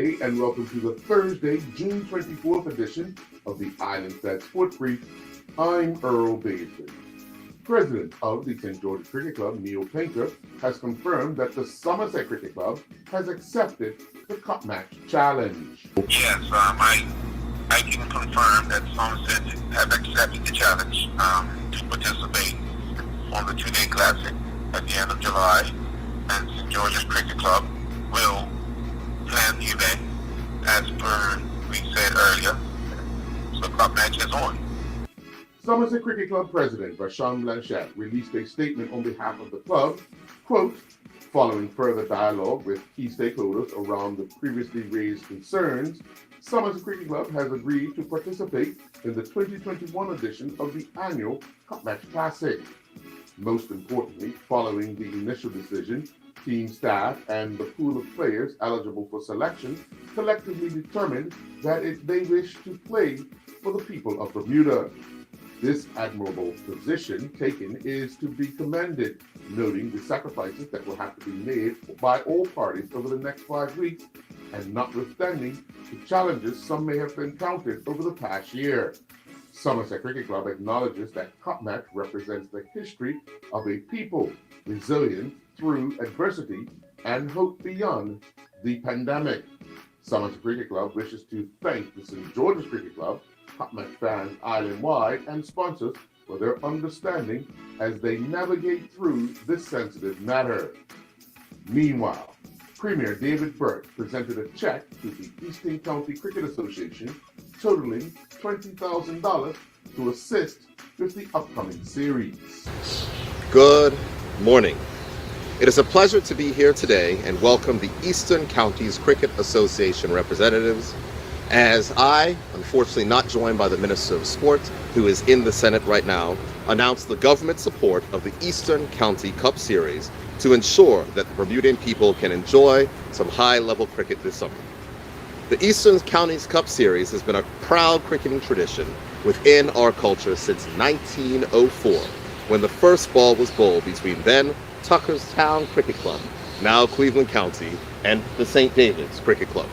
day and welcome to the Thursday, June 24th edition of the Islandstats Sports Brief. I'm Earl Baisden. President of the St. George's Cricket Club, Neil Painter, has confirmed that the Somerset Cricket Club has accepted the Cup Match Challenge. Yes, I can confirm that Somerset have accepted the challenge to participate on the two-day classic at the end of July, and St. George's Cricket Club will plan the event as per we said earlier. So Cup Match is on. Somerset Cricket Club President Vashon Blanchette released a statement on behalf of the club, quote, following further dialogue with key stakeholders around the previously raised concerns, Somerset Cricket Club has agreed to participate in the 2021 edition of the annual Cup Match Classic. Most importantly, following the initial decision, team staff and the pool of players eligible for selection collectively determined that they wish to play for the people of Bermuda. This admirable position taken is to be commended, noting the sacrifices that will have to be made by all parties over the next 5 weeks, and notwithstanding the challenges some may have encountered over the past year. Somerset Cricket Club acknowledges that Cup Match represents the history of a people resilient through adversity and hope beyond the pandemic. Somerset Cricket Club wishes to thank the St. George's Cricket Club, Cup Match fans island-wide, and sponsors for their understanding as they navigate through this sensitive matter. Meanwhile, Premier David Burt presented a check to the Eastern County Cricket Association totaling $20,000 to assist with the upcoming series. Good morning. It is a pleasure to be here today and welcome the Eastern Counties Cricket Association representatives, as I, unfortunately not joined by the Minister of Sport, who is in the Senate right now, announced the government support of the Eastern County Cup Series to ensure that the Bermudian people can enjoy some high-level cricket this summer. The Eastern Counties Cup Series has been a proud cricketing tradition within our culture since 1904, when the first ball was bowled between then Tuckerstown Cricket Club, now Cleveland County, and the St. David's Cricket Club.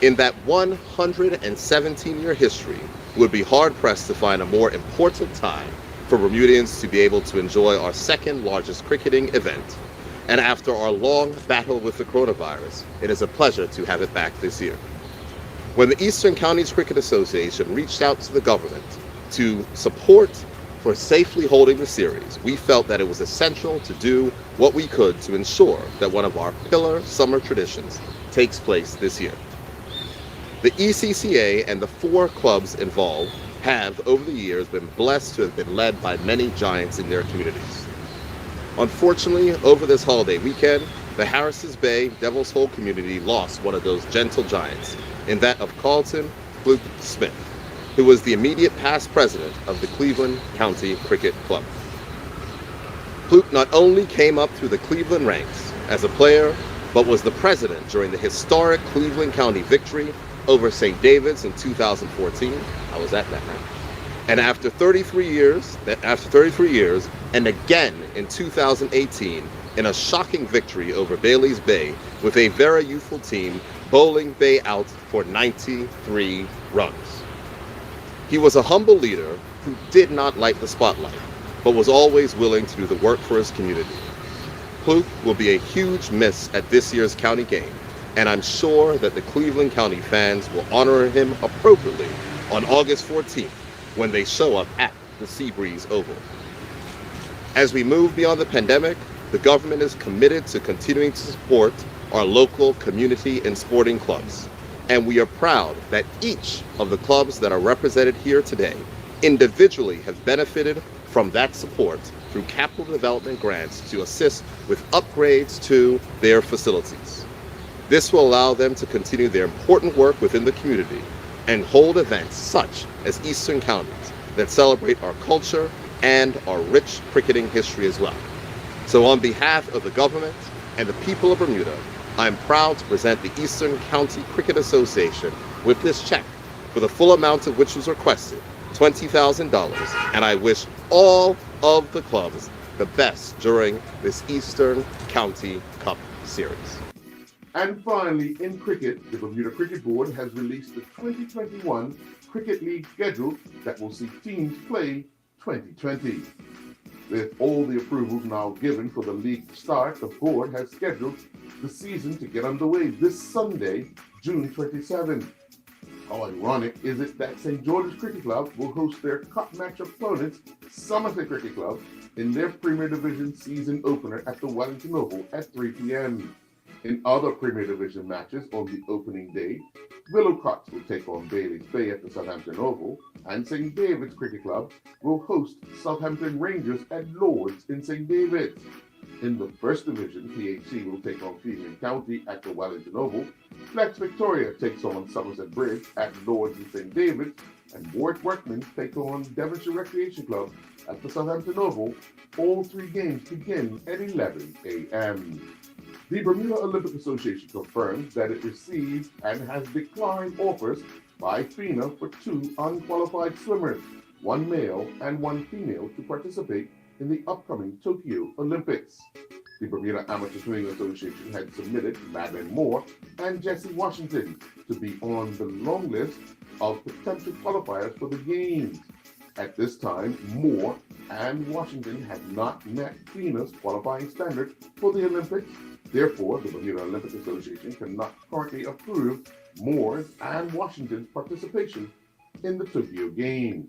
In that 117-year history, it would be hard-pressed to find a more important time for Bermudians to be able to enjoy our second largest cricketing event. And after our long battle with the coronavirus, it is a pleasure to have it back this year. When the Eastern Counties Cricket Association reached out to the government to support for safely holding the series, we felt that it was essential to do what we could to ensure that one of our pillar summer traditions takes place this year. The ECCA and the 4 clubs involved have, over the years, been blessed to have been led by many giants in their communities. Unfortunately, over this holiday weekend, the Harris's Bay Devil's Hole community lost one of those gentle giants, in that of Carlton Fluke Smith, who was the immediate past president of the Cleveland County Cricket Club. Fluke not only came up through the Cleveland ranks as a player, but was the president during the historic Cleveland County victory over St. David's in 2014. I was at that match. And after 33 years, and again in 2018, in a shocking victory over Bailey's Bay with a very youthful team, bowling Bay out for 93 runs. He was a humble leader who did not like the spotlight, but was always willing to do the work for his community. Fluke will be a huge miss at this year's county game, and I'm sure that the Cleveland County fans will honor him appropriately on August 14th when they show up at the Seabreeze Oval. As we move beyond the pandemic, the government is committed to continuing to support our local community and sporting clubs. And we are proud that each of the clubs that are represented here today individually have benefited from that support through capital development grants to assist with upgrades to their facilities. This will allow them to continue their important work within the community and hold events such as Eastern Counties that celebrate our culture and our rich cricketing history as well. So on behalf of the government and the people of Bermuda, I'm proud to present the Eastern County Cricket Association with this check for the full amount of which was requested, $20,000, and I wish all of the clubs the best during this Eastern County Cup Series. And finally, in cricket, the Bermuda Cricket Board has released the 2021 Cricket League schedule that will see teams play 2020. With all the approvals now given for the league to start, the board has scheduled the season to get underway this Sunday, June 27th. How ironic is it that St. George's Cricket Club will host their cup match opponents, Somerset Cricket Club, in their Premier Division season opener at the Wellington Oval at 3 p.m. In other Premier Division matches on the opening day, Willowcocks will take on Bailey's Bay at the Southampton Oval, and St. David's Cricket Club will host Southampton Rangers at Lord's in St. David's. In the First Division, PHC will take on Cleveland County at the Wellington Oval, Flex Victoria takes on Somerset Bridge at Lord's in St. David's, and Warwick Workmen take on Devonshire Recreation Club at the Southampton Oval. All three games begin at 11 a.m. The Bermuda Olympic Association confirms that it received and has declined offers by FINA for two unqualified swimmers, one male and one female, to participate in the upcoming Tokyo Olympics. The Bermuda Amateur Swimming Association had submitted Madeline Moore and Jesse Washington to be on the long list of potential qualifiers for the Games. At this time, Moore and Washington had not met FINA's qualifying standard for the Olympics. Therefore, the Bermuda Olympic Association cannot currently approve Moore's and Washington's participation in the Tokyo Games.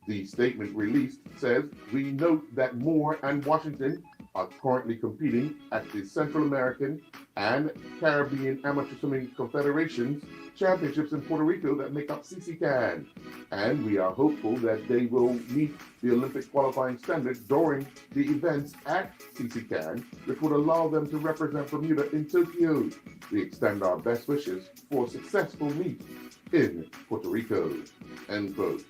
The statement released says, "We note that Moore and Washington are currently competing at the Central American and Caribbean Amateur Swimming Confederations championships in Puerto Rico that make up CCCAN, and we are hopeful that they will meet the Olympic qualifying standard during the events at CCCAN, which would allow them to represent Bermuda in Tokyo. We extend our best wishes for a successful meet in Puerto Rico." End quote.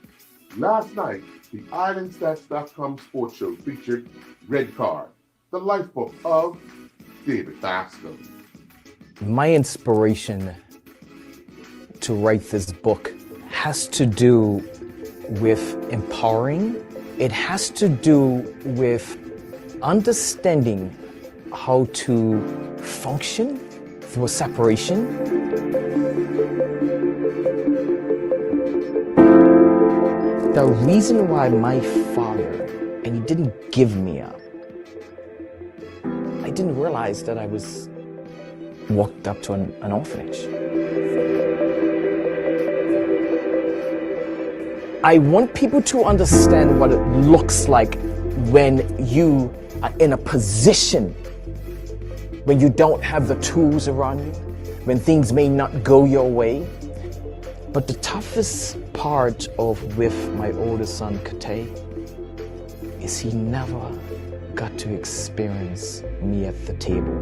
Last night, the Islandstats.com sports show featured Red Card, the lifebook of David Bascom. My inspiration to write this book has to do with empowering. It has to do with understanding how to function through a separation. The reason why my father, and he didn't give me up, I didn't realize that I was walked up to an orphanage. I want people to understand what it looks like when you are in a position when you don't have the tools around you, when things may not go your way. But the toughest part with my oldest son, Kate, is he never got to experience me at the table.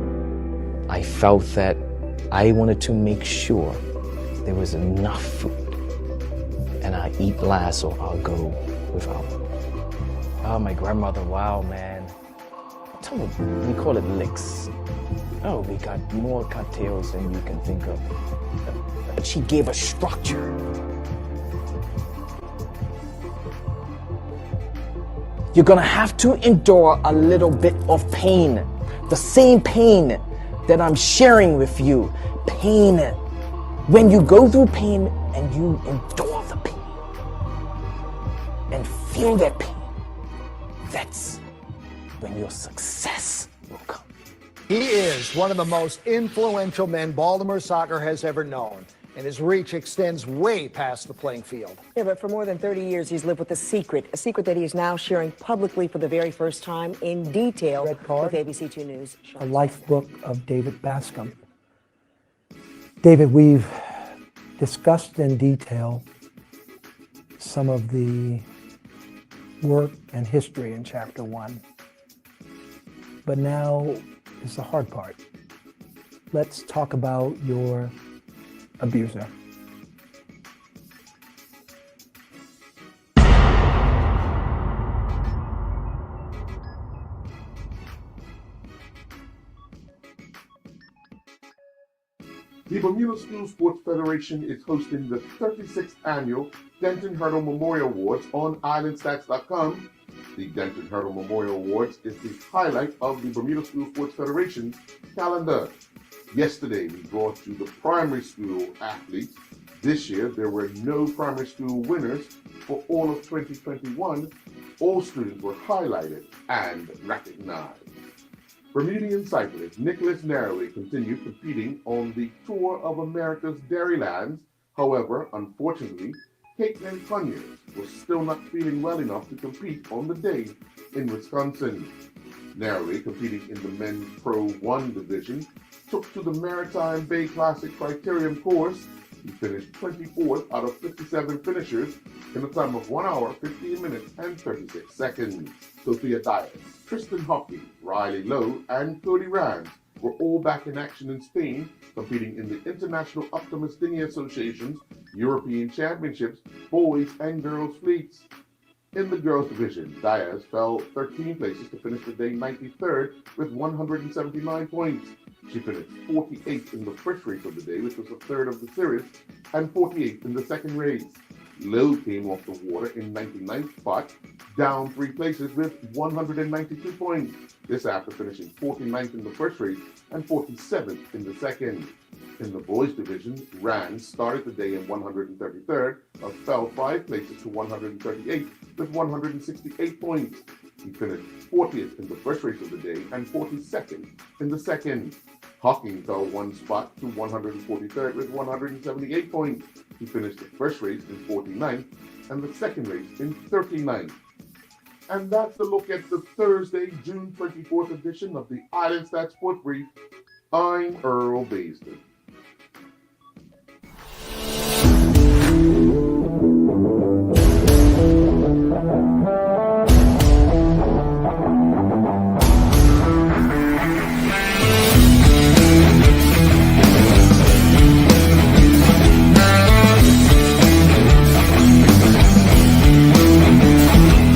I felt that I wanted to make sure there was enough food, and I eat last or I'll go without. Oh, my grandmother, wow, man. We call it licks. Oh, we got more cocktails than you can think of. But she gave a structure. You're gonna have to endure a little bit of pain. The same pain that I'm sharing with you. Pain. When you go through pain and you endure the pain and feel that pain, that's when your success will come. He is one of the most influential men Baltimore soccer has ever known, and his reach extends way past the playing field. Yeah, but for more than 30 years, he's lived with a secret that he is now sharing publicly for the very first time in detail with ABC2 News. A life book of David Bascom. David, we've discussed in detail some of the work and history in Chapter 1. But now is the hard part. Let's talk about your abuser. The Bermuda School Sports Federation is hosting the 36th annual Denton Hurdle Memorial Awards on Islandstats.com. The Denton Hurdle Memorial Awards is the highlight of the Bermuda School Sports Federation's calendar. Yesterday, we brought you the primary school athletes. This year, there were no primary school winners. For all of 2021, all students were highlighted and recognized. Bermudian cyclist Nicholas Narroway continued competing on the Tour of America's Dairylands. However, unfortunately, Caitlin Conyers was still not feeling well enough to compete on the day in Wisconsin. Narroway, competing in the men's Pro 1 division, took to the Maritime Bay Classic Criterium course. He finished 24th out of 57 finishers in a time of 1 hour, 15 minutes, and 36 seconds. Sophia Dias, Tristan Hockey, Riley Lowe, and Cody Rand were all back in action in Spain, competing in the International Optimus Dinghy Association's European Championships boys and girls fleets. In the girls division, Diaz fell 13 places to finish the day 93rd with 179 points. She finished 48th in the first race of the day, which was the third of the series, and 48th in the second race. Lowe came off the water in 99th spot, down 3 places with 192 points. This after finishing 49th in the first race and 47th in the second. In the boys division, Rand started the day in 133rd, but fell 5 places to 138th with 168 points. He finished 40th in the first race of the day and 42nd in the second. Hawking fell 1 spot to 143rd with 178 points. He finished the first race in 49th and the second race in 39th. And that's a look at the Thursday, June 24th edition of the Islandstats Sport Brief. I'm Earl Baisden.